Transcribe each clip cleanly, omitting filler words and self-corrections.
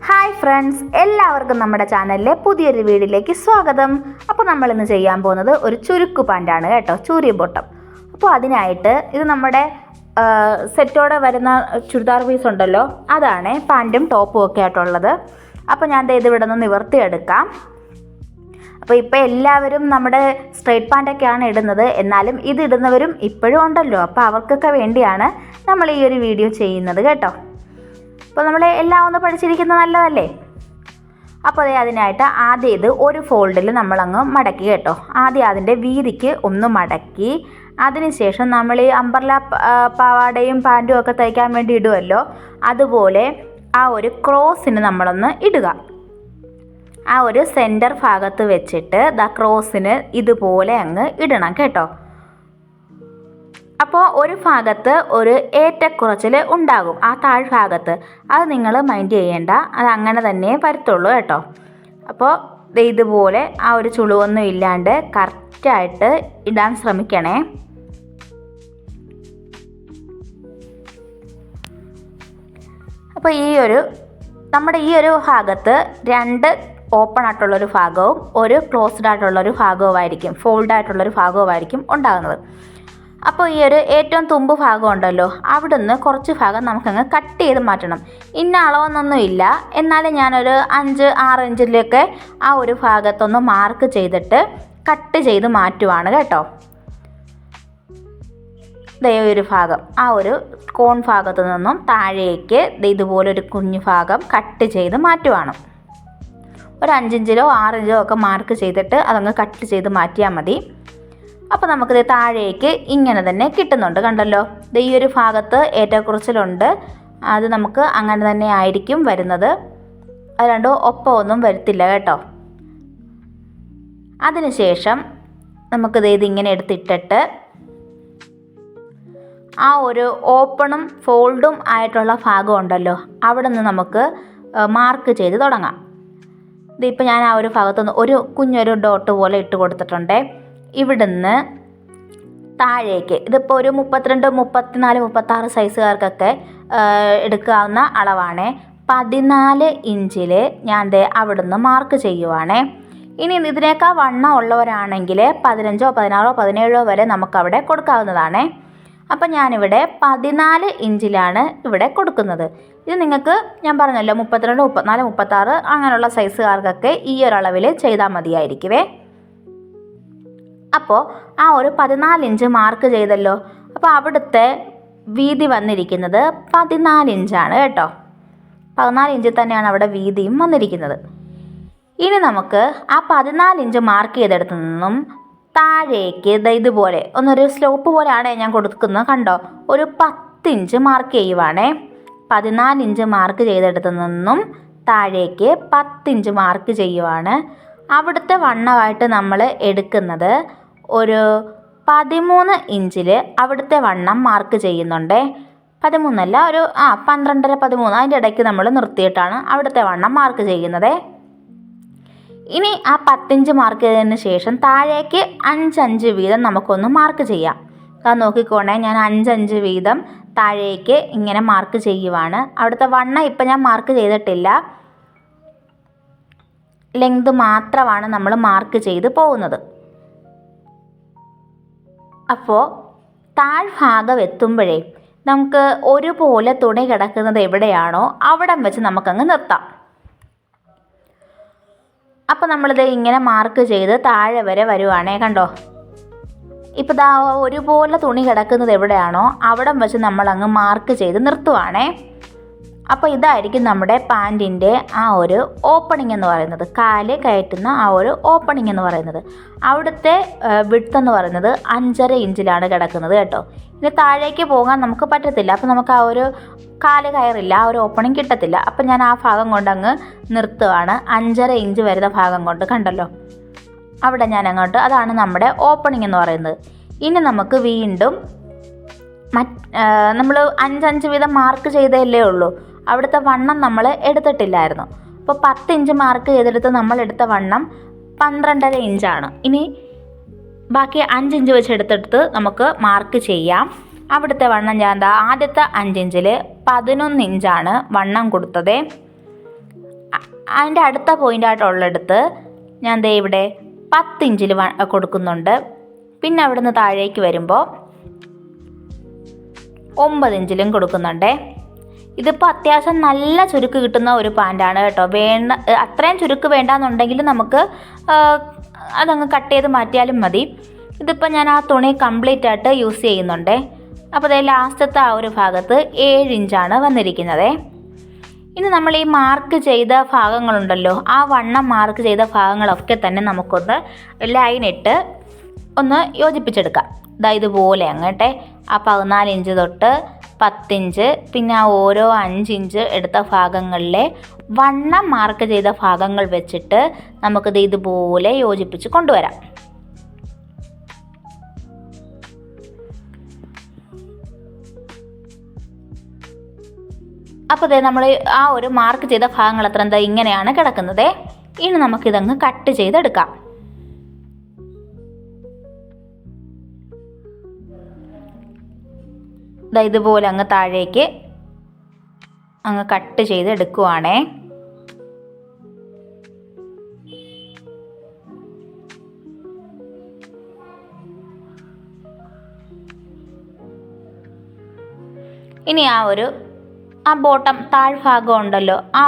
Hi friends, എല്ലാവർക്കും നമ്മുടെ ചാനലിലെ പുതിയൊരു വീഡിയോയിലേക്ക് സ്വാഗതം. അപ്പോൾ നമ്മളിന്ന് ചെയ്യാൻ പോകുന്നത് ഒരു ചുരുക്കു പാൻറ്റാണ് കേട്ടോ, ചൂരി ബോട്ടം. അപ്പോൾ അതിനായിട്ട് ഇത് നമ്മുടെ സെറ്റോടെ വരുന്ന ചുരിദാർ പീസ് ഉണ്ടല്ലോ, അതാണ് പാൻറ്റും ടോപ്പും ഒക്കെ ആയിട്ടുള്ളത്. അപ്പോൾ ഞാൻ ഇത് ഇവിടെ നിന്ന് നിവർത്തിയെടുക്കാം. അപ്പോൾ ഇപ്പോൾ എല്ലാവരും നമ്മുടെ സ്ട്രെയിറ്റ് പാൻറ്റൊക്കെയാണ് ഇടുന്നത്, എന്നാലും ഇത് ഇടുന്നവരും ഇപ്പോഴും ഉണ്ടല്ലോ. അപ്പോൾ അവർക്കൊക്കെ വേണ്ടിയാണ് നമ്മൾ ഈ ഒരു വീഡിയോ ചെയ്യുന്നത് കേട്ടോ. അപ്പോൾ നമ്മൾ എല്ലാം ഒന്ന് പഠിച്ചിരിക്കുന്നത് നല്ലതല്ലേ. അപ്പോൾ അതിനായിട്ട് ആദ്യം ഇത് ഒരു ഫോൾഡിൽ നമ്മളങ്ങ് മടക്കി കേട്ടോ. ആദ്യം അതിൻ്റെ വീതിക്ക് ഒന്ന് മടക്കി, അതിനുശേഷം നമ്മൾ ഈ അംബ്രല പാവാടയും പാൻറ്റും ഒക്കെ തയ്ക്കാൻ വേണ്ടി ഇടുമല്ലോ, അതുപോലെ ആ ഒരു ക്രോസിന് നമ്മളൊന്ന് ഇടുക. ആ ഒരു സെൻറ്റർ ഭാഗത്ത് വെച്ചിട്ട് ക്രോസിന് ഇതുപോലെ അങ്ങ് ഇടണം കേട്ടോ. അപ്പോൾ ഒരു ഭാഗത്ത് ഒരു ഏറ്റക്കുറച്ചിൽ ഉണ്ടാകും ആ താഴ്ഭാഗത്ത്, അത് നിങ്ങൾ മൈൻഡ് ചെയ്യേണ്ട, അത് അങ്ങനെ തന്നെ വരത്തുള്ളൂ കേട്ടോ. അപ്പോൾ ഇതുപോലെ ആ ഒരു ചുളിവൊന്നും ഇല്ലാണ്ട് കറക്റ്റായിട്ട് ഇടാൻ ശ്രമിക്കണേ. അപ്പോൾ നമ്മുടെ ഈ ഒരു ഭാഗത്ത് രണ്ട് ഓപ്പൺ ആയിട്ടുള്ളൊരു ഭാഗവും ഒരു ക്ലോസ്ഡ് ആയിട്ടുള്ളൊരു ഭാഗവുമായിരിക്കും, ഫോൾഡ് ആയിട്ടുള്ളൊരു ഭാഗവുമായിരിക്കും ഉണ്ടാകുന്നത്. അപ്പോൾ ഈ ഒരു ഏറ്റവും തുമ്പ് ഭാഗം ഉണ്ടല്ലോ, അവിടുന്ന് കുറച്ച് ഭാഗം നമുക്കങ്ങ് കട്ട് ചെയ്ത് മാറ്റണം. ഇന്ന അളവൊന്നൊന്നുമില്ല, എന്നാലും ഞാനൊരു 5-6 ഇഞ്ചിലൊക്കെ ആ ഒരു ഭാഗത്തൊന്ന് മാർക്ക് ചെയ്തിട്ട് കട്ട് ചെയ്ത് മാറ്റുവാണ് കേട്ടോ. ഒരു ഭാഗം ആ ഒരു കോൺ ഭാഗത്തു നിന്നും താഴേക്ക് ഇതുപോലൊരു കുഞ്ഞു ഭാഗം കട്ട് ചെയ്ത് മാറ്റുവാണ്. ഒരു 5 ഇഞ്ചിലോ 6 ഇഞ്ചിലോ ഒക്കെ മാർക്ക് ചെയ്തിട്ട് അതങ്ങ് കട്ട് ചെയ്ത് മാറ്റിയാൽ മതി. അപ്പോൾ നമുക്കിത് താഴേക്ക് ഇങ്ങനെ തന്നെ കിട്ടുന്നുണ്ട്, കണ്ടല്ലോ. ഈ ഒരു ഭാഗത്ത് ഏറ്റക്കുറച്ചിലുണ്ട്, അത് നമുക്ക് അങ്ങനെ തന്നെ ആയിരിക്കും വരുന്നത്, അത് രണ്ടും ഒപ്പമൊന്നും വരത്തില്ല കേട്ടോ. അതിനുശേഷം നമുക്കിത് ഇതിങ്ങനെ എടുത്തിട്ടിട്ട് ആ ഒരു ഓപ്പണും ഫോൾഡും ആയിട്ടുള്ള ഭാഗം ഉണ്ടല്ലോ, അവിടെ നിന്ന് നമുക്ക് മാർക്ക് ചെയ്ത് തുടങ്ങാം. ഇതിപ്പോൾ ഞാൻ ആ ഒരു ഭാഗത്തുനിന്ന് ഒരു കുഞ്ഞൊരു ഡോട്ട് പോലെ ഇട്ട് കൊടുത്തിട്ടുണ്ട്. ഇവിടുന്ന് താഴേക്ക് ഇതിപ്പോൾ ഒരു 32, 34, 36 സൈസുകാർക്കൊക്കെ എടുക്കാവുന്ന അളവാണ്. 14 ഇഞ്ചിൽ ഞാൻ അവിടുന്ന് മാർക്ക് ചെയ്യുവാണേ. ഇനി ഇതിനേക്കാൾ വണ്ണം ഉള്ളവരാണെങ്കിൽ 15, 16, 17 വരെ നമുക്കവിടെ കൊടുക്കാവുന്നതാണ്. അപ്പം ഞാനിവിടെ 14 ഇഞ്ചിലാണ് ഇവിടെ കൊടുക്കുന്നത്. ഇത് നിങ്ങൾക്ക് ഞാൻ പറഞ്ഞല്ലോ 32, 34, 36 അങ്ങനെയുള്ള സൈസുകാർക്കൊക്കെ ഈ ഒരളവിൽ ചെയ്താൽ മതിയായിരിക്കുമേ. അപ്പോൾ ആ ഒരു 14 ഇഞ്ച് മാർക്ക് ചെയ്തല്ലോ, അപ്പോൾ അവിടുത്തെ വീതി വന്നിരിക്കുന്നത് 14 ഇഞ്ചാണ് കേട്ടോ. 14 ഇഞ്ചിൽ തന്നെയാണ് അവിടെ വീതിയും വന്നിരിക്കുന്നത്. ഇനി നമുക്ക് ആ 14 ഇഞ്ച് മാർക്ക് ചെയ്തെടുത്തു നിന്നും താഴേക്ക് ഇതുപോലെ ഒന്നൊരു സ്ലോപ്പ് പോലെയാണ് ഞാൻ കൊടുക്കുന്നത്, കണ്ടോ. ഒരു 10 ഇഞ്ച് മാർക്ക് ചെയ്യുവാണേ. 14 ഇഞ്ച് മാർക്ക് ചെയ്തെടുത്തു നിന്നും താഴേക്ക് 10 ഇഞ്ച് മാർക്ക് ചെയ്യുവാണ്. അവിടുത്തെ വണ്ണമായിട്ട് നമ്മൾ എടുക്കുന്നത് ഒരു 13 ഇഞ്ചിൽ അവിടുത്തെ വണ്ണം മാർക്ക് ചെയ്യുന്നുണ്ട്. 13 അല്ല, ഒരു 12.5, 13 അതിൻ്റെ ഇടയ്ക്ക് നമ്മൾ നിർത്തിയിട്ടാണ് അവിടുത്തെ വണ്ണം മാർക്ക് ചെയ്യുന്നത്. ഇനി ആ 10 ഇഞ്ച് മാർക്ക് ചെയ്തതിന് ശേഷം താഴേക്ക് 5 വീതം നമുക്കൊന്ന് മാർക്ക് ചെയ്യാം. അത് നോക്കിക്കോണേ, ഞാൻ 5 വീതം താഴേക്ക് ഇങ്ങനെ മാർക്ക് ചെയ്യുവാണ്. അവിടുത്തെ വണ്ണം ഇപ്പം ഞാൻ മാർക്ക് ചെയ്തിട്ടില്ല, ലെങ്ത് മാത്രമാണ് നമ്മൾ മാർക്ക് ചെയ്ത് പോകുന്നത്. അപ്പോൾ താഴ്ഭാഗം എത്തുമ്പോഴേ നമുക്ക് ഒരുപോലെ തുണി കിടക്കുന്നത് എവിടെയാണോ അവിടം വെച്ച് നമുക്കങ്ങ് നിർത്താം. അപ്പോൾ നമ്മളിത് ഇങ്ങനെ മാർക്ക് ചെയ്ത് താഴെ വരെ വരുവാണേ, കണ്ടോ. ഇപ്പോൾ ഒരുപോലെ തുണി കിടക്കുന്നത് എവിടെയാണോ അവിടം വെച്ച് നമ്മളങ്ങ് മാർക്ക് ചെയ്ത് നിർത്തുവാണേ. അപ്പോൾ ഇതായിരിക്കും നമ്മുടെ പാൻറ്റിൻ്റെ ആ ഒരു ഓപ്പണിംഗ് എന്ന് പറയുന്നത്, കാല് കയറ്റുന്ന ആ ഒരു ഓപ്പണിംഗ് എന്ന് പറയുന്നത്. അവിടുത്തെ വിഡ്ത്ത് എന്ന് പറയുന്നത് 5.5 ഇഞ്ചിലാണ് കിടക്കുന്നത് കേട്ടോ. ഇനി താഴേക്ക് പോകാൻ നമുക്ക് പറ്റത്തില്ല, അപ്പോൾ നമുക്ക് ആ ഒരു കാല് കയറില്ല, ആ ഒരു ഓപ്പണിംഗ് കിട്ടത്തില്ല. അപ്പം ഞാൻ ആ ഭാഗം കൊണ്ടങ്ങ് നിർത്തുവാണ്, 5.5 ഇഞ്ച് വരുന്ന ഭാഗം കൊണ്ട്, കണ്ടല്ലോ. അവിടെ ഞാൻ അങ്ങോട്ട്, അതാണ് നമ്മുടെ ഓപ്പണിംഗ് എന്ന് പറയുന്നത്. ഇനി നമുക്ക് വീണ്ടും നമ്മൾ 5 വീതം മാർക്ക് ചെയ്തല്ലേ ഉള്ളൂ, അവിടുത്തെ വണ്ണം നമ്മൾ എടുത്തിട്ടില്ലായിരുന്നു. അപ്പോൾ 10 ഇഞ്ച് മാർക്ക് ചെയ്തെടുത്ത് നമ്മൾ എടുത്ത വണ്ണം 12.5 ഇഞ്ചാണ്. ഇനി ബാക്കി 5 ഇഞ്ച് വെച്ചെടുത്തെടുത്ത് നമുക്ക് മാർക്ക് ചെയ്യാം. അവിടുത്തെ വണ്ണം ഞാൻ ആദ്യത്തെ 5 ഇഞ്ചിൽ 11 ഇഞ്ചാണ് വണ്ണം കൊടുത്തത്. അതിൻ്റെ അടുത്ത പോയിൻ്റായിട്ടുള്ളിടത്ത് ഞാൻ ദേ ഇവിടെ 10 ഇഞ്ചിൽ കൊടുക്കുന്നുണ്ട്. പിന്നെ അവിടുന്ന് താഴേക്ക് വരുമ്പോൾ 9 ഇഞ്ചിലും കൊടുക്കുന്നുണ്ട്. ഇതിപ്പോൾ അത്യാവശ്യം നല്ല ചുരുക്ക് കിട്ടുന്ന ഒരു പാൻറ്റാണ് കേട്ടോ. അത്രയും ചുരുക്ക് വേണ്ടാന്നുണ്ടെങ്കിൽ നമുക്ക് അതങ്ങ് കട്ട് ചെയ്ത് മാറ്റിയാലും മതി. ഇതിപ്പോൾ ഞാൻ ആ തുണി കംപ്ലീറ്റ് ആയിട്ട് യൂസ് ചെയ്യുന്നുണ്ട്. അപ്പോൾ അതേ ലാസ്റ്റത്തെ ആ ഒരു ഭാഗത്ത് 7 ഇഞ്ചാണ് വന്നിരിക്കുന്നത്. ഇനി നമ്മൾ ഈ മാർക്ക് ചെയ്ത ഭാഗങ്ങളുണ്ടല്ലോ, ആ വണ്ണം മാർക്ക് ചെയ്ത ഭാഗങ്ങളൊക്കെ തന്നെ നമുക്കൊന്ന് ലൈനിട്ട് ഒന്ന് യോജിപ്പിച്ചെടുക്കാം. ഇതുപോലെ അങ്ങട്ടെ ആ 14 ഇഞ്ച് തൊട്ട് 10 ഇഞ്ച് പിന്നെ ആ ഓരോ 5 ഇഞ്ച് എടുത്ത ഭാഗങ്ങളിലെ വണ്ണം മാർക്ക് ചെയ്ത ഭാഗങ്ങൾ വെച്ചിട്ട് നമുക്കിത് ഇതുപോലെ യോജിപ്പിച്ച് കൊണ്ടുവരാം. അപ്പോൾ ഇതേ നമ്മൾ ആ ഒരു മാർക്ക് ചെയ്ത ഭാഗങ്ങൾ അത്ര എന്താ ഇങ്ങനെയാണ് കിടക്കുന്നത്. ഇനി നമുക്കിതങ്ങ് കട്ട് ചെയ്തെടുക്കാം. ഇതുപോലെ അങ്ങ് താഴേക്ക് അങ്ങ് കട്ട് ചെയ്തെടുക്കുവാണേ. ഇനി ആ ബോട്ടം താഴ്ഭാഗം ഉണ്ടല്ലോ, ആ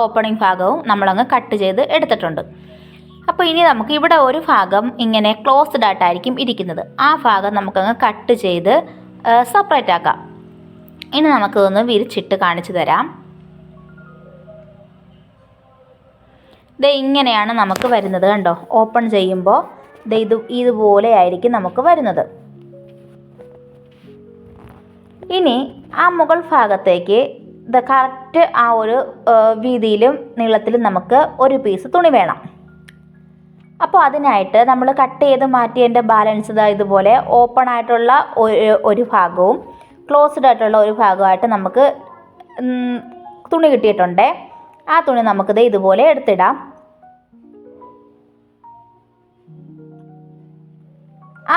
ഓപ്പണിംഗ് ഭാഗവും നമ്മളങ്ങ് കട്ട് ചെയ്ത് എടുത്തിട്ടുണ്ട്. അപ്പോൾ ഇനി നമുക്ക് ഇവിടെ ഒരു ഭാഗം ഇങ്ങനെ ക്ലോസ്ഡ് ആയിട്ടായിരിക്കും ഇരിക്കുന്നത്. ആ ഭാഗം നമുക്കങ്ങ് കട്ട് ചെയ്ത് സെപ്പറേറ്റ് ആക്കാം. ഇനി നമുക്കിതൊന്ന് വിരിച്ചിട്ട് കാണിച്ചു തരാം. ഇങ്ങനെയാണ് നമുക്ക് വരുന്നത് കണ്ടോ. ഓപ്പൺ ചെയ്യുമ്പോൾ ഇതുപോലെ ആയിരിക്കും നമുക്ക് വരുന്നത്. ഇനി ആ മുകൾ ഭാഗത്തേക്ക് കറക്റ്റ് ആ ഒരു വീതിയിലും നീളത്തിലും നമുക്ക് ഒരു പീസ് തുണി വേണം. അപ്പോൾ അതിനായിട്ട് നമ്മൾ കട്ട് ചെയ്ത് മാറ്റിയതിൻ്റെ ബാലൻസ് ഇതുപോലെ ഓപ്പൺ ആയിട്ടുള്ള ഒരു ഭാഗവും ക്ലോസ്ഡ് ആയിട്ടുള്ള ഒരു ഭാഗമായിട്ട് നമുക്ക് തുണി കിട്ടിയിട്ടുണ്ട്. ആ തുണി നമുക്കിത് ഇതുപോലെ എടുത്തിടാം.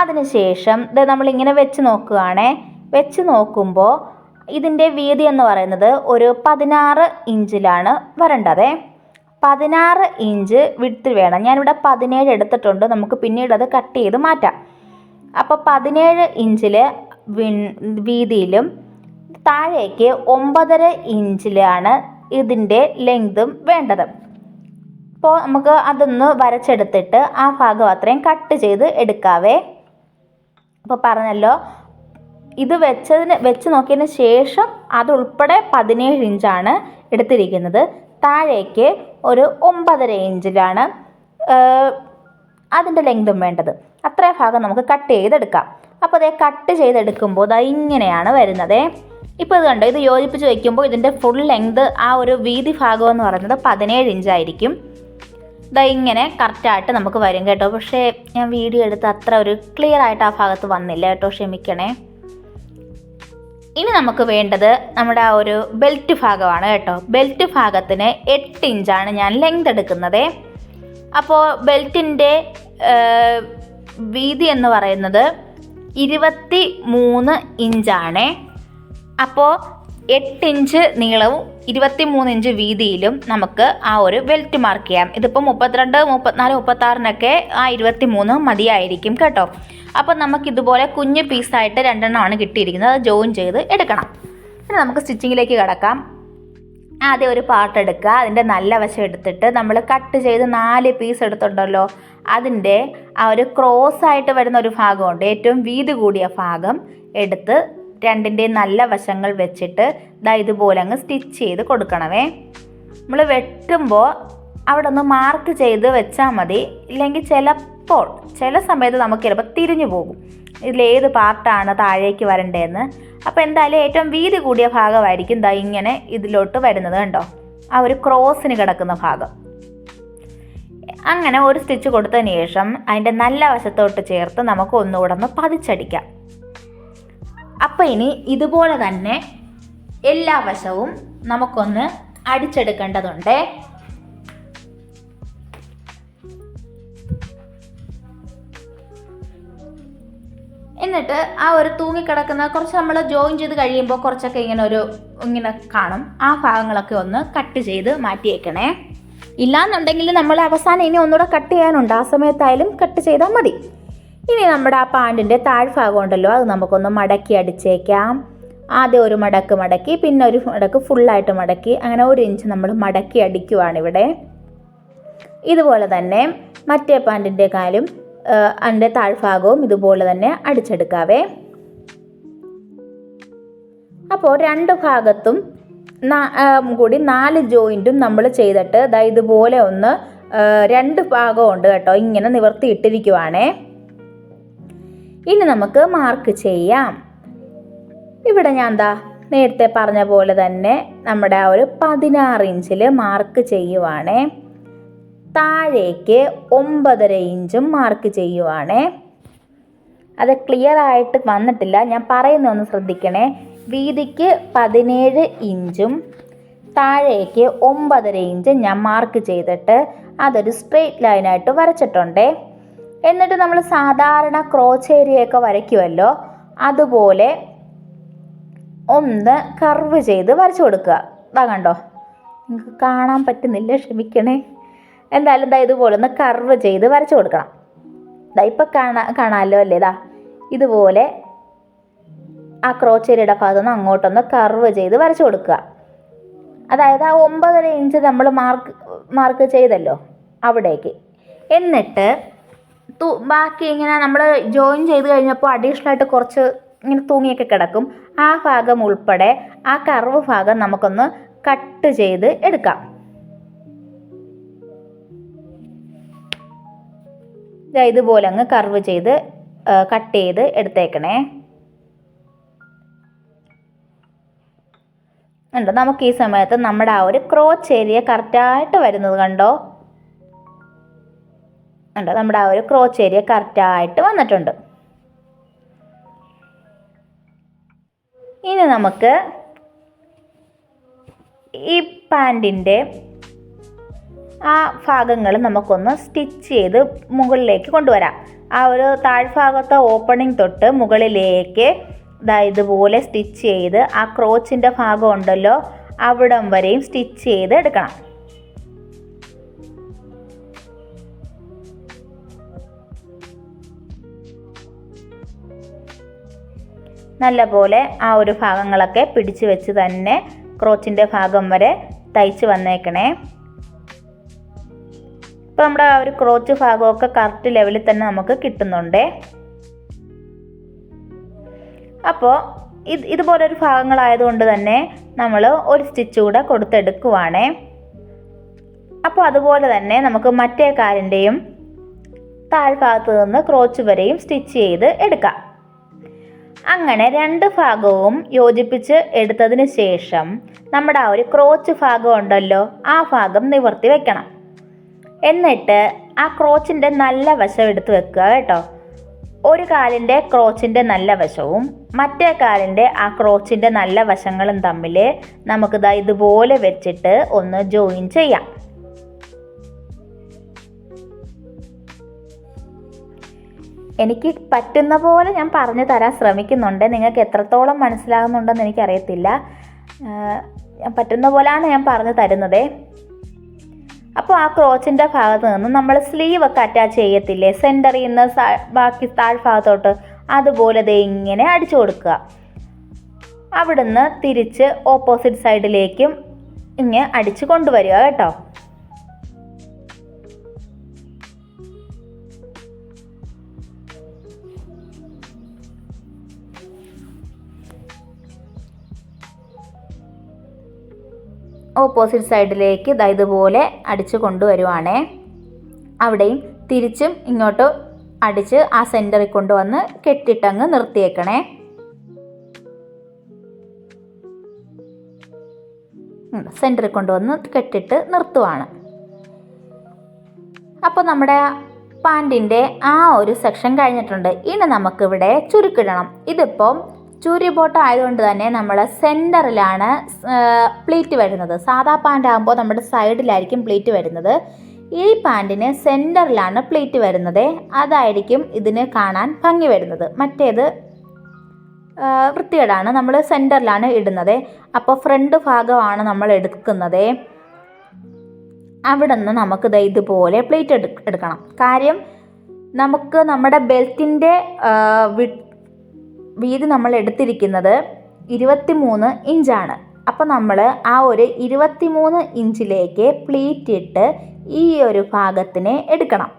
അതിനുശേഷം നമ്മളിങ്ങനെ വെച്ച് നോക്കുകയാണേ. വെച്ച് നോക്കുമ്പോൾ ഇതിൻ്റെ വീതി എന്ന് പറയുന്നത് ഒരു 16 ഇഞ്ചിലാണ് വരേണ്ടത്. 16 ഇഞ്ച് വിഡ്ത്ത് വേണം. ഞാനിവിടെ 17 എടുത്തിട്ടുണ്ട്. നമുക്ക് പിന്നീട് അത് കട്ട് ചെയ്ത് മാറ്റാം. അപ്പോൾ 17 ഇഞ്ചിൽ വീതിയിലും താഴേക്ക് 9.5 ഇഞ്ചിലാണ് ഇതിൻ്റെ ലെങ്തും വേണ്ടത്. അപ്പോൾ നമുക്ക് അതൊന്ന് വരച്ചെടുത്തിട്ട് ആ ഭാഗം അത്രയും കട്ട് ചെയ്ത് എടുക്കാവേ. അപ്പോൾ പറഞ്ഞല്ലോ, ഇത് വെച്ച് നോക്കിയതിന് ശേഷം അതുൾപ്പെടെ 17 ഇഞ്ചാണ് എടുത്തിരിക്കുന്നത്. താഴേക്ക് ഒരു 9.5 ഇഞ്ചിലാണ് അതിൻ്റെ ലെങ്തും വേണ്ടത്. അത്രയും ഭാഗം നമുക്ക് കട്ട് ചെയ്തെടുക്കാം. അപ്പോൾ അതേ കട്ട് ചെയ്തെടുക്കുമ്പോൾ ഇങ്ങനെയാണ് വരുന്നത്. ഇപ്പോൾ ഇത് കണ്ടോ, ഇത് യോജിപ്പിച്ച് വയ്ക്കുമ്പോൾ ഇതിൻ്റെ ഫുൾ ലെങ്ത് ആ ഒരു വീതി ഭാഗം എന്ന് പറയുന്നത് 17 ഇഞ്ചായിരിക്കും. ഇങ്ങനെ കറക്റ്റായിട്ട് നമുക്ക് വരും കേട്ടോ. പക്ഷേ ഞാൻ വീഡിയോ എടുത്ത് അത്ര ഒരു ക്ലിയർ ആയിട്ട് ആ ഭാഗത്ത് വന്നില്ല കേട്ടോ, ക്ഷമിക്കണേ. ഇനി നമുക്ക് വേണ്ടത് നമ്മുടെ ആ ഒരു ബെൽറ്റ് ഭാഗമാണ് കേട്ടോ. ബെൽറ്റ് ഭാഗത്തിന് 8 ഇഞ്ചാണ് ഞാൻ ലെങ്ത് എടുക്കുന്നത്. അപ്പോൾ ബെൽറ്റിൻ്റെ വീതി എന്ന് പറയുന്നത് 23 ഇഞ്ചാണ്. അപ്പോൾ 8 ഇഞ്ച് നീളവും 23 ഇഞ്ച് വീതിയിലും നമുക്ക് ആ ഒരു ബെൽറ്റ് മാർക്ക് ചെയ്യാം. ഇതിപ്പോൾ 32, 34, 36 ആ 23 മതിയായിരിക്കും കേട്ടോ. അപ്പോൾ നമുക്കിതുപോലെ കുഞ്ഞ് പീസായിട്ട് 2 എണ്ണമാണ് കിട്ടിയിരിക്കുന്നത്. അത് ജോയിൻ ചെയ്ത് എടുക്കണം. പിന്നെ നമുക്ക് സ്റ്റിച്ചിങ്ങിലേക്ക് കിടക്കാം. ആദ്യം ഒരു പാർട്ട് എടുക്കുക. അതിൻ്റെ നല്ല വശം എടുത്തിട്ട് നമ്മൾ കട്ട് ചെയ്ത് 4 പീസ് എടുത്തുണ്ടല്ലോ, അതിൻ്റെ ആ ഒരു ക്രോസ് ആയിട്ട് വരുന്ന ഒരു ഭാഗമുണ്ട്, ഏറ്റവും വീതി കൂടിയ ഭാഗം എടുത്ത് രണ്ടിൻ്റെയും നല്ല വശങ്ങൾ വെച്ചിട്ട് ഇതുപോലെ അങ്ങ് സ്റ്റിച്ച് ചെയ്ത് കൊടുക്കണമേ. നമ്മൾ വെട്ടുമ്പോൾ അവിടെ ഒന്ന് മാർക്ക് ചെയ്ത് വെച്ചാൽ മതി. ഇല്ലെങ്കിൽ ചില സമയത്ത് നമുക്ക് ചിലപ്പോൾ തിരിഞ്ഞു പോകും ഇതിലേത് പാർട്ടാണ് താഴേക്ക് വരേണ്ടതെന്ന്. അപ്പോൾ എന്തായാലും ഏറ്റവും വീതി കൂടിയ ഭാഗമായിരിക്കും ഇങ്ങനെ ഇതിലോട്ട് വരുന്നത് കണ്ടോ, ആ ഒരു ക്രോസിന് കിടക്കുന്ന ഭാഗം. അങ്ങനെ ഒരു സ്റ്റിച്ച് കൊടുത്തതിന് ശേഷം അതിൻ്റെ നല്ല വശത്തോട്ട് ചേർത്ത് നമുക്ക് ഒന്നുകൂടെ ഒന്ന് പതിച്ചടിക്കാം. അപ്പോൾ ഇനി ഇതുപോലെ തന്നെ എല്ലാ വശവും നമുക്കൊന്ന് അടിച്ചെടുക്കേണ്ടതുണ്ട്. എന്നിട്ട് ആ ഒരു തൂങ്ങിക്കിടക്കുന്ന കുറച്ച് നമ്മൾ ജോയിൻ ചെയ്ത് കഴിയുമ്പോൾ കുറച്ചൊക്കെ ഇങ്ങനെ കാണും. ആ ഭാഗങ്ങളൊക്കെ ഒന്ന് കട്ട് ചെയ്ത് മാറ്റിയേക്കണേ. ഇല്ലാന്നുണ്ടെങ്കിൽ നമ്മൾ അവസാനം ഇനി ഒന്നുകൂടെ കട്ട് ചെയ്യാനുണ്ട്, ആ സമയത്തായാലും കട്ട് ചെയ്താൽ മതി. ഇനി നമ്മുടെ ആ പാൻറ്റിൻ്റെ താഴ്ഭാഗം ഉണ്ടല്ലോ, അത് നമുക്കൊന്ന് മടക്കി അടിച്ചേക്കാം. ആദ്യം ഒരു മടക്ക് മടക്കി, പിന്നെ ഒരു മടക്ക് ഫുള്ളായിട്ട് മടക്കി, അങ്ങനെ 1 ഇഞ്ച് നമ്മൾ മടക്കി അടിക്കുവാണിവിടെ. ഇതുപോലെ തന്നെ മറ്റേ പാൻറ്റിൻ്റെ കാലും അതിൻ്റെ താഴ്ഭാഗവും ഇതുപോലെ തന്നെ അടിച്ചെടുക്കാവേ. അപ്പോൾ 2 ഭാഗത്തും കൂടി 4 ജോയിൻറ്റും നമ്മൾ ചെയ്തിട്ട് ഇതുപോലെ ഒന്ന് 2 ഭാഗം ഉണ്ട് കേട്ടോ, ഇങ്ങനെ നിവർത്തി ഇട്ടിരിക്കുവാണേ. ഇനി നമുക്ക് മാർക്ക് ചെയ്യാം. ഇവിടെ ഞാൻ നേരത്തെ പറഞ്ഞ പോലെ തന്നെ നമ്മുടെ ആ ഒരു 16 ഇഞ്ചിൽ മാർക്ക് ചെയ്യുവാണേ. താഴേക്ക് 9.5 ഇഞ്ചും മാർക്ക് ചെയ്യുവാണേ. അത് ക്ലിയർ ആയിട്ട് വന്നിട്ടില്ല, ഞാൻ പറയുന്നൊന്ന് ശ്രദ്ധിക്കണേ. വീതിക്ക് 17 ഇഞ്ചും താഴേക്ക് 9.5 ഇഞ്ചും ഞാൻ മാർക്ക് ചെയ്തിട്ട് അതൊരു സ്ട്രെയിറ്റ് ലൈനായിട്ട് വരച്ചിട്ടുണ്ടേ. എന്നിട്ട് നമ്മൾ സാധാരണ ക്രോച്ച് ഏരിയയൊക്കെ വരയ്ക്കുമല്ലോ, അതുപോലെ ഒന്ന് കർവ് ചെയ്ത് വരച്ചു കൊടുക്കുക. കണ്ടോ, നിങ്ങൾക്ക് കാണാൻ പറ്റുന്നില്ല, ക്ഷമിക്കണേ. എന്തായാലും ഇതുപോലെ ഒന്ന് കർവ് ചെയ്ത് വരച്ചു കൊടുക്കണം. ഇപ്പം കാണാമല്ലോ അല്ലേ, ഇതുപോലെ ആ ക്രോച്ച് ഏരിയയുടെ ഭാഗത്തുനിന്ന് അങ്ങോട്ടൊന്ന് കർവ് ചെയ്ത് വരച്ചു കൊടുക്കുക. അതായത് ആ 9.5 ഇഞ്ച് നമ്മൾ മാർക്ക് ചെയ്തല്ലോ അവിടേക്ക്. എന്നിട്ട് ബാക്കി ഇങ്ങനെ നമ്മൾ ജോയിൻ ചെയ്ത് കഴിഞ്ഞപ്പോൾ അഡീഷണൽ ആയിട്ട് കുറച്ച് ഇങ്ങനെ തൂങ്ങിയൊക്കെ കിടക്കും, ആ ഭാഗം ഉൾപ്പെടെ ആ കർവ് ഭാഗം നമുക്കൊന്ന് കട്ട് ചെയ്ത് എടുക്കാം. ഇതുപോലെ അങ്ങ് കർവ് ചെയ്ത് കട്ട് ചെയ്ത് എടുത്തേക്കണേ. കണ്ടോ, നമുക്ക് ഈ സമയത്ത് നമ്മുടെ ആ ഒരു ക്രോച്ച് ഏരിയ കറക്റ്റായിട്ട് വരുന്നത് കണ്ടോ. നമ്മുടെ ആ ഒരു ക്രോച്ച് ഏരിയ കറക്റ്റായിട്ട് വന്നിട്ടുണ്ട്. ഇനി നമുക്ക് ഈ പാൻറ്റിൻ്റെ ആ ഭാഗങ്ങൾ നമുക്കൊന്ന് സ്റ്റിച്ച് ചെയ്ത് മുകളിലേക്ക് കൊണ്ടുവരാം. ആ ഒരു താഴ്ഭാഗത്തെ ഓപ്പണിംഗ് തൊട്ട് മുകളിലേക്ക് ഇതുപോലെ സ്റ്റിച്ച് ചെയ്ത് ആ ക്രോച്ചിൻ്റെ ഭാഗം ഉണ്ടല്ലോ അവിടം വരെയും സ്റ്റിച്ച് ചെയ്ത് എടുക്കണം. നല്ലപോലെ ആ ഒരു ഭാഗങ്ങളൊക്കെ പിടിച്ച് വെച്ച് തന്നെ ക്രോച്ചിൻ്റെ ഭാഗം വരെ തയ്ച്ച് വന്നേക്കണേ. ഇപ്പോൾ നമ്മുടെ ആ ഒരു ക്രോച്ച് ഭാഗമൊക്കെ കറക്റ്റ് ലെവലിൽ തന്നെ നമുക്ക് കിട്ടുന്നുണ്ട്. അപ്പോൾ ഇതുപോലൊരു ഭാഗങ്ങളായതുകൊണ്ട് തന്നെ നമ്മൾ ഒരു സ്റ്റിച്ച് കൂടെ കൊടുത്തെടുക്കുവാണേ. അപ്പോൾ അതുപോലെ തന്നെ നമുക്ക് മറ്റേ കാലിൻ്റെയും താഴ്ഭാഗത്ത് നിന്ന് ക്രോച്ച് വരെയും സ്റ്റിച്ച് ചെയ്ത് എടുക്കാം. അങ്ങനെ 2 ഭാഗവും യോജിപ്പിച്ച് എടുത്തതിന് ശേഷം നമ്മുടെ ആ ഒരു ക്രോച്ച് ഭാഗം ഉണ്ടല്ലോ ആ ഭാഗം നിവർത്തി വെക്കണം. എന്നിട്ട് ആ ക്രോച്ചിൻ്റെ നല്ല വശം എടുത്ത് വെക്കുക കേട്ടോ. ഒരു കാലിൻ്റെ ക്രോച്ചിൻ്റെ നല്ല വശവും മറ്റേ കാലിൻ്റെ ആ ക്രോച്ചിൻ്റെ നല്ല വശങ്ങളും തമ്മിൽ നമുക്ക് ഇതുപോലെ വെച്ചിട്ട് ഒന്ന് ജോയിൻ ചെയ്യാം. എനിക്ക് പറ്റുന്ന പോലെ ഞാൻ പറഞ്ഞു തരാൻ ശ്രമിക്കുന്നുണ്ട്. നിങ്ങൾക്ക് എത്രത്തോളം മനസ്സിലാകുന്നുണ്ടെന്ന് എനിക്കറിയത്തില്ല. ഞാൻ പറ്റുന്ന പോലെയാണ് ഞാൻ പറഞ്ഞു തരുന്നത്. അപ്പോൾ ആ ക്രോച്ചിൻ്റെ ഭാഗത്ത് നിന്ന് നമ്മൾ സ്ലീവൊക്കെ അറ്റാച്ച് ചെയ്യത്തില്ലേ, സെൻറ്ററിൽ നിന്ന് ബാക്കി താഴ്ഭാഗത്തോട്ട്, അതുപോലെ ഇങ്ങനെ അടിച്ചു കൊടുക്കുക. അവിടുന്ന് തിരിച്ച് ഓപ്പോസിറ്റ് സൈഡിലേക്കും ഇങ്ങനെ അടിച്ച് കൊണ്ടുവരിക കേട്ടോ. ഓപ്പോസിറ്റ് സൈഡിലേക്ക് ഇതുപോലെ അടിച്ച് കൊണ്ടുവരുവാണേ. അവിടെയും തിരിച്ചും ഇങ്ങോട്ട് അടിച്ച് ആ സെൻറ്ററിൽ കൊണ്ടുവന്ന് കെട്ടിട്ടങ്ങ് നിർത്തിയേക്കണേ. സെൻറ്ററിൽ കൊണ്ടുവന്ന് കെട്ടിട്ട് നിർത്തുവാണ്. അപ്പോൾ നമ്മുടെ പാൻറ്റിൻ്റെ ആ ഒരു സെക്ഷൻ കഴിഞ്ഞിട്ടുണ്ട്. ഇനി നമുക്കിവിടെ ചുരുക്കിടണം. ഇതിപ്പം ചുരി ബോട്ടം ആയതുകൊണ്ട് തന്നെ നമ്മൾ സെൻറ്ററിലാണ് പ്ലീറ്റ് വരുന്നത്. സാധാ പാൻ്റ് ആകുമ്പോൾ നമ്മുടെ സൈഡിലായിരിക്കും പ്ലീറ്റ് വരുന്നത്. ഈ പാൻറ്റിന് സെൻറ്ററിലാണ് പ്ലീറ്റ് വരുന്നത്. അതായിരിക്കും ഇതിന് കാണാൻ ഭംഗി വരുന്നത്. മറ്റേത് വൃത്തികേടാണ്. നമ്മൾ സെൻറ്ററിലാണ് ഇടുന്നത്. അപ്പോൾ ഫ്രണ്ട് ഭാഗമാണ് നമ്മൾ എടുക്കുന്നത്. അവിടെ നിന്ന് നമുക്ക് ഇതുപോലെ പ്ലേറ്റ് എടുക്കണം. കാര്യം നമുക്ക് നമ്മുടെ ബെൽറ്റിൻ്റെ വീതി നമ്മൾ എടുത്തിരിക്കുന്നത് 23 ഇഞ്ചാണ്. അപ്പോൾ നമ്മൾ ആ ഒരു 23 ഇഞ്ചിലേക്ക് പ്ലീറ്റ് ഇട്ട് ഈ ഒരു ഭാഗത്തിനെ എടുക്കണം.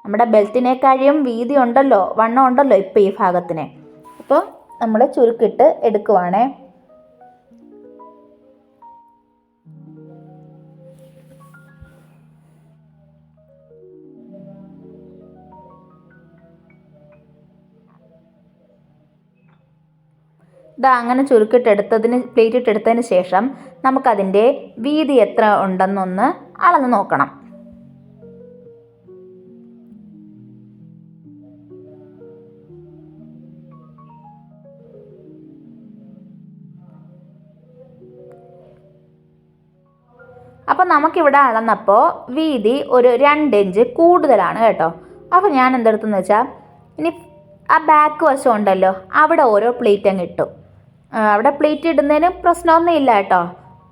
നമ്മുടെ ബെൽറ്റിനേക്കാളും വീതി ഉണ്ടല്ലോ, വണ്ണം ഉണ്ടല്ലോ ഇപ്പോൾ ഈ ഭാഗത്തിന്. അപ്പോൾ നമ്മൾ ചുരുക്കിട്ട് എടുക്കുവാണേ. അങ്ങനെ പ്ലേറ്റ് ഇട്ടെടുത്തതിന് ശേഷം നമുക്കതിൻ്റെ വീതി എത്ര ഉണ്ടെന്നൊന്ന് അളന്ന് നോക്കണം. അപ്പോൾ നമുക്കിവിടെ അളന്നപ്പോൾ വീതി ഒരു 2 ഇഞ്ച് കൂടുതലാണ് കേട്ടോ. അപ്പോൾ ഞാൻ എന്തെടുത്തെന്ന് വെച്ചാൽ ഇനി ആ ബാക്ക് വശം ഉണ്ടല്ലോ, അവിടെ ഓരോ പ്ലേറ്റ് അങ്ങ് ഇട്ടു. അവിടെ പ്ലേറ്റ് ഇടുന്നതിന് പ്രശ്നമൊന്നും ഇല്ല കേട്ടോ.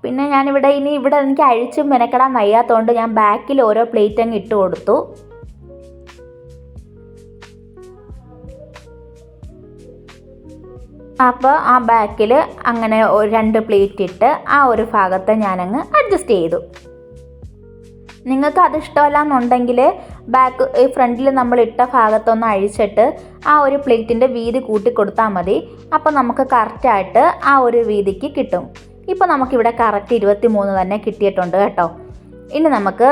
പിന്നെ ഞാനിവിടെ ഇവിടെ എനിക്ക് അഴിച്ചും മെനക്കെടാൻ വയ്യാത്തതുകൊണ്ട് ഞാൻ ബാക്കിൽ ഓരോ പ്ലേറ്റ് അങ്ങ് ഇട്ട് കൊടുത്തു. അപ്പോൾ ആ ബാക്കിൽ അങ്ങനെ 2 പ്ലേറ്റ് ഇട്ട് ആ ഒരു ഭാഗത്തെ ഞാനങ്ങ് അഡ്ജസ്റ്റ് ചെയ്തു. നിങ്ങൾക്ക് അത് ഇഷ്ടമല്ല എന്നുണ്ടെങ്കിൽ ഫ്രണ്ടിൽ നമ്മൾ ഇട്ട ഭാഗത്തൊന്ന് അഴിച്ചിട്ട് ആ ഒരു പ്ലേറ്റിൻ്റെ വീതി കൂട്ടി കൊടുത്താൽ മതി. അപ്പോൾ നമുക്ക് കറക്റ്റായിട്ട് ആ ഒരു വീതിക്ക് കിട്ടും. ഇപ്പോൾ നമുക്കിവിടെ കറക്റ്റ് 23 തന്നെ കിട്ടിയിട്ടുണ്ട് കേട്ടോ. ഇനി നമുക്ക്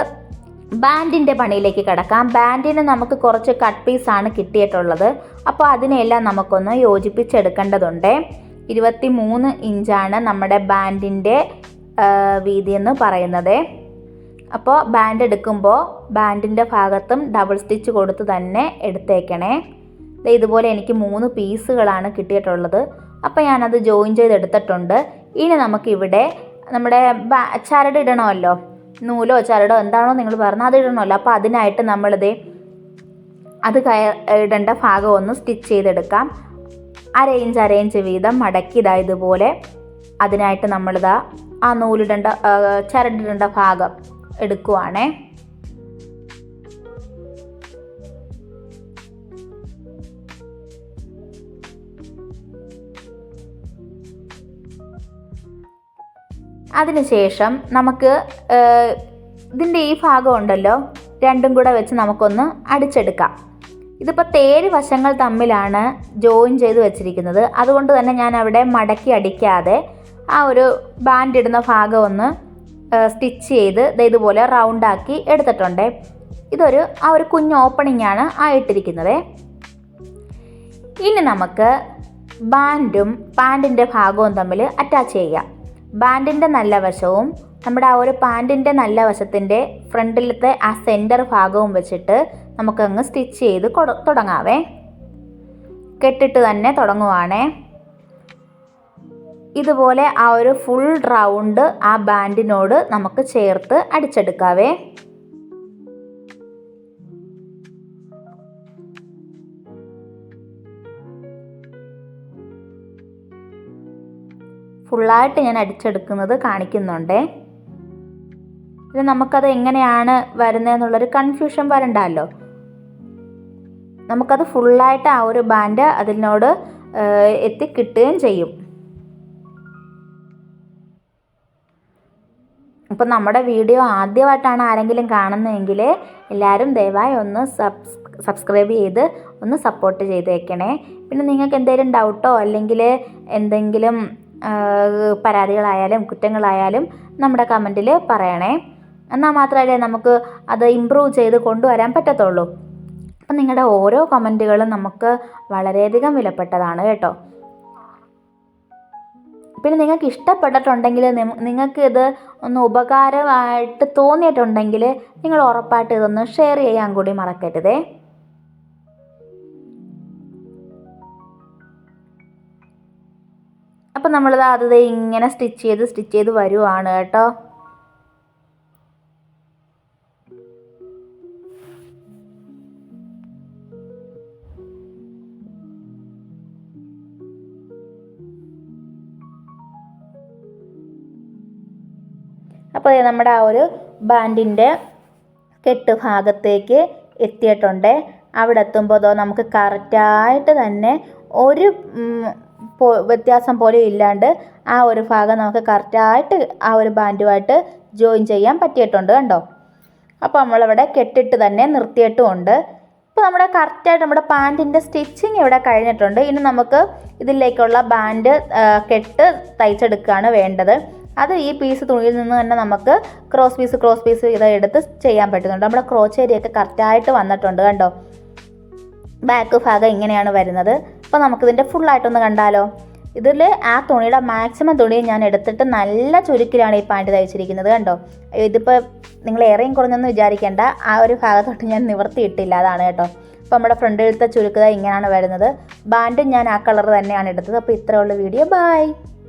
ബാൻഡിൻ്റെ പണിയിലേക്ക് കിടക്കാം. ബാൻഡിന് നമുക്ക് കുറച്ച് കട്ട് പീസാണ് കിട്ടിയിട്ടുള്ളത്. അപ്പോൾ അതിനെല്ലാം നമുക്കൊന്ന് യോജിപ്പിച്ചെടുക്കേണ്ടതുണ്ട്. 23 ഇഞ്ചാണ് നമ്മുടെ ബാൻഡിൻ്റെ വീതി എന്ന് പറയുന്നത്. അപ്പോൾ ബാൻഡ് എടുക്കുമ്പോൾ ബാൻഡിൻ്റെ ഭാഗത്തും ഡബിൾ സ്റ്റിച്ച് കൊടുത്ത് തന്നെ എടുത്തേക്കണേ. ഇതുപോലെ എനിക്ക് 3 പീസുകളാണ് കിട്ടിയിട്ടുള്ളത്. അപ്പോൾ ഞാനത് ജോയിൻ ചെയ്തെടുത്തിട്ടുണ്ട്. ഇനി നമുക്കിവിടെ നമ്മുടെ ചരട് ഇടണമല്ലോ, നൂലോ ചരടോ എന്താണോ നിങ്ങൾ പറഞ്ഞാൽ അത് ഇടണമല്ലോ. അപ്പോൾ അതിനായിട്ട് അത് ഇടേണ്ട ഭാഗം ഒന്ന് സ്റ്റിച്ച് ചെയ്തെടുക്കാം. അര ഇഞ്ച് വീതം മടക്കി ഇതുപോലെ അതിനായിട്ട് ആ ചരടിടേണ്ട ഭാഗം എടുക്കുവാണേ. അതിനുശേഷം നമുക്ക് ഇതിൻ്റെ ഈ ഭാഗം ഉണ്ടല്ലോ, രണ്ടും കൂടെ വെച്ച് നമുക്കൊന്ന് അടിച്ചെടുക്കാം. ഇതിപ്പോൾ തേര് വശങ്ങൾ തമ്മിലാണ് ജോയിൻ ചെയ്ത് വെച്ചിരിക്കുന്നത്. അതുകൊണ്ട് തന്നെ ഞാൻ അവിടെ മടക്കി അടിക്കാതെ ആ ഒരു ബാൻഡ് ഇടുന്ന ഭാഗം ഒന്ന് സ്റ്റിച്ച് ചെയ്ത് ഇതുപോലെ റൗണ്ടാക്കി എടുത്തിട്ടുണ്ട്. ആ ഒരു കുഞ്ഞ് ഓപ്പണിംഗ് ആണ് ആയിട്ടിരിക്കുന്നത്. ഇനി നമുക്ക് ബാൻഡും പാൻറ്റിൻ്റെ ഭാഗവും തമ്മിൽ അറ്റാച്ച് ചെയ്യാം. ബാൻഡിൻ്റെ നല്ല വശവും നമ്മുടെ ആ ഒരു പാൻറ്റിൻ്റെ നല്ല വശത്തിൻ്റെ ഫ്രണ്ടിലത്തെ ആ സെൻറ്റർ ഭാഗവും വെച്ചിട്ട് നമുക്കങ്ങ് സ്റ്റിച്ച് ചെയ്ത് തുടങ്ങാവേ. കെട്ടിട്ട് തന്നെ തുടങ്ങുവാണേ. ഇതുപോലെ ആ ഒരു ഫുൾ റൗണ്ട് ആ ബാൻഡിനോട് നമുക്ക് ചേർത്ത് അടിച്ചെടുക്കാവേ. ഫുള്ളായിട്ട് ഞാൻ അടിച്ചെടുക്കുന്നത് കാണിക്കുന്നുണ്ടേ. ഇത് നമുക്കത് എങ്ങനെയാണ് വരുന്നതെന്നുള്ളൊരു കൺഫ്യൂഷൻ വരണ്ടല്ലോ. നമുക്കത് ഫുള്ളായിട്ട് ആ ഒരു ബാൻഡ് അതിനോട് എത്തിക്കിട്ടുകയും ചെയ്യും. അപ്പം നമ്മുടെ വീഡിയോ ആദ്യമായിട്ടാണ് ആരെങ്കിലും കാണുന്നതെങ്കിൽ എല്ലാവരും ദയവായി ഒന്ന് സബ്സ്ക്രൈബ് ചെയ്ത് ഒന്ന് സപ്പോർട്ട് ചെയ്തേക്കണേ. പിന്നെ നിങ്ങൾക്ക് എന്തെങ്കിലും ഡൗട്ടോ അല്ലെങ്കിൽ എന്തെങ്കിലും പരാതികളായാലും കുറ്റങ്ങളായാലും നമ്മുടെ കമൻറ്റിൽ പറയണേ. എന്നാൽ മാത്രമല്ലേ നമുക്ക് അത് ഇമ്പ്രൂവ് ചെയ്ത് കൊണ്ടുവരാൻ പറ്റത്തുള്ളൂ. അപ്പം നിങ്ങളുടെ ഓരോ കമൻറ്റുകളും നമുക്ക് വളരെയധികം വിലപ്പെട്ടതാണ് കേട്ടോ. പിന്നെ നിങ്ങൾക്ക് ഇഷ്ടപ്പെട്ടിട്ടുണ്ടെങ്കിൽ, നിങ്ങൾക്ക് ഇത് ഒന്ന് ഉപകാരമായിട്ട് തോന്നിയിട്ടുണ്ടെങ്കിൽ നിങ്ങൾ ഉറപ്പായിട്ട് ഇതൊന്ന് ഷെയർ ചെയ്യാൻ കൂടി മറക്കരുതേ. അപ്പം നമ്മളിത് ഇങ്ങനെ സ്റ്റിച്ച് ചെയ്ത് വരുവാണ് കേട്ടോ. അപ്പോൾ നമ്മുടെ ആ ഒരു ബാൻഡിൻ്റെ കെട്ട് ഭാഗത്തേക്ക് എത്തിയിട്ടുണ്ട്. അവിടെ എത്തുമ്പോൾ നമുക്ക് കറക്റ്റായിട്ട് തന്നെ ഒരു വ്യത്യാസം പോലും ഇല്ലാണ്ട് ആ ഒരു ഭാഗം നമുക്ക് കറക്റ്റായിട്ട് ആ ഒരു ബാൻഡുമായിട്ട് ജോയിൻ ചെയ്യാൻ പറ്റിയിട്ടുണ്ട് കണ്ടോ. അപ്പോൾ നമ്മളിവിടെ കെട്ടിട്ട് തന്നെ നിർത്തിയിട്ടുമുണ്ട്. ഇപ്പോൾ നമ്മുടെ കറക്റ്റായിട്ട് നമ്മുടെ പാൻറ്റിൻ്റെ സ്റ്റിച്ചിങ് ഇവിടെ കഴിഞ്ഞിട്ടുണ്ട്. ഇനി നമുക്ക് ഇതിലേക്കുള്ള ബാൻഡ് കെട്ട് തയ്ച്ചെടുക്കുകയാണ് വേണ്ടത്. അത് ഈ പീസ് തുണിയിൽ നിന്ന് തന്നെ നമുക്ക് ക്രോസ് പീസ് ഇത് എടുത്ത് ചെയ്യാൻ പറ്റുന്നുണ്ട്. നമ്മുടെ ക്രോച്ചേരിയൊക്കെ കറക്റ്റായിട്ട് വന്നിട്ടുണ്ട് കണ്ടോ. ബാക്ക് ഭാഗം ഇങ്ങനെയാണ് വരുന്നത്. അപ്പോൾ നമുക്കിതിൻ്റെ ഫുള്ളായിട്ടൊന്ന് കണ്ടാലോ. ഇതിൽ ആ തുണിയുടെ മാക്സിമം തുണി ഞാൻ എടുത്തിട്ട് നല്ല ചുരുക്കിലാണ് ഈ പാൻറ്റ് തയ്ച്ചിരിക്കുന്നത് കണ്ടോ. ഇതിപ്പോൾ നിങ്ങൾ ഏറെയും കുറഞ്ഞൊന്നും വിചാരിക്കേണ്ട, ആ ഒരു ഭാഗത്തോട്ട് ഞാൻ നിവർത്തിയിട്ടില്ല, അതാണ് കേട്ടോ. അപ്പോൾ നമ്മുടെ ഫ്രണ്ടിലത്തെ ചുരുക്കുക ഇങ്ങനെയാണ് വരുന്നത്. ബാൻഡും ഞാൻ ആ കളർ തന്നെയാണ് എടുത്തത്. അപ്പോൾ ഇത്രയുള്ള വീഡിയോ. ബൈ.